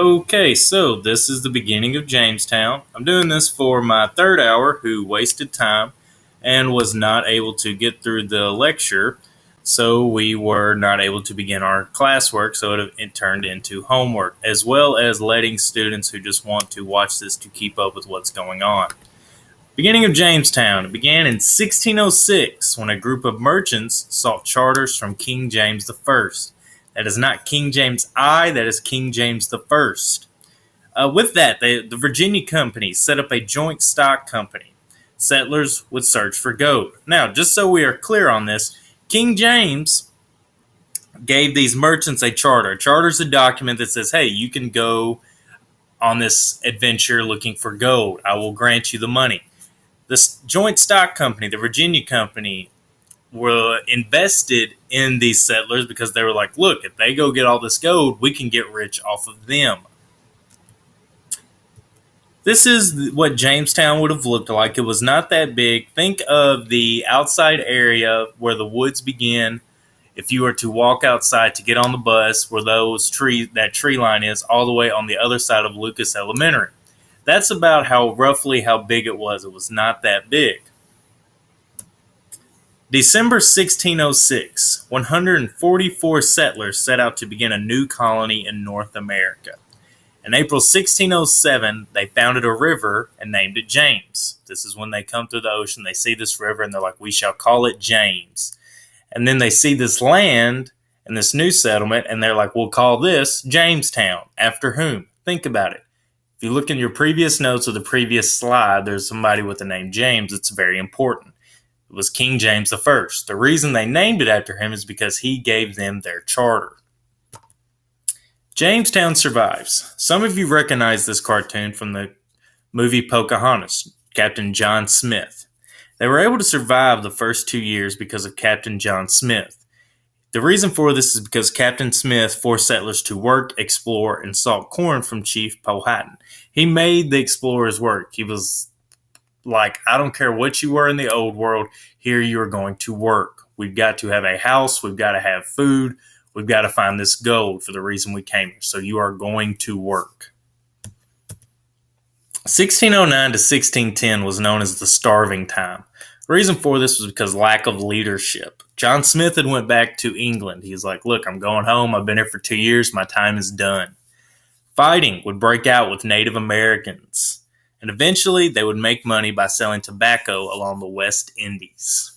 Okay, so this is the beginning of Jamestown. I'm doing this for my third hour who wasted time and was not able to get through the lecture, so we were not able to begin our classwork, so it turned into homework, as well as letting students who just want to watch this to keep up with what's going on. Beginning of Jamestown. It began in 1606 when a group of merchants sought charters from King James I. That is not King James I, that is King James I. With that, the Virginia Company set up a joint stock company. Settlers would search for gold. Now, just so we are clear on this, King James gave these merchants a charter. A charter is a document that says, hey, you can go on this adventure looking for gold. I will grant you the money. This joint stock company, the Virginia Company, were invested in these settlers because they were like, look, if they go get all this gold, we can get rich off of them. This is what Jamestown would have looked like. It was not that big. Think of the outside area where the woods begin. If you were to walk outside to get on the bus, where that tree line is, all the way on the other side of Lucas Elementary. That's about roughly how big it was. It was not that big. December 1606, 144 settlers set out to begin a new colony in North America. In April 1607, they founded a river and named it James. This is when they come through the ocean, they see this river, and they're like, we shall call it James. And then they see this land and this new settlement, and they're like, we'll call this Jamestown. After whom? Think about it. If you look in your previous notes or the previous slide, there's somebody with the name James. It's very important. It was King James I. The reason they named it after him is because he gave them their charter. Jamestown survives. Some of you recognize this cartoon from the movie Pocahontas, Captain John Smith. They were able to survive the first 2 years because of Captain John Smith. The reason for this is because Captain Smith forced settlers to work, explore, and salt corn from Chief Powhatan. He made the explorers work. He was like, I don't care what you were in the old world, here you are going to work. We've got to have a house, we've got to have food, we've got to find this gold for the reason we came here. So you are going to work. 1609 to 1610 was known as the starving time. The reason for this was because lack of leadership. John Smith had went back to England. He was like, look, I'm going home. I've been here for 2 years. My time is done. Fighting would break out with Native Americans. And eventually they would make money by selling tobacco along the West Indies.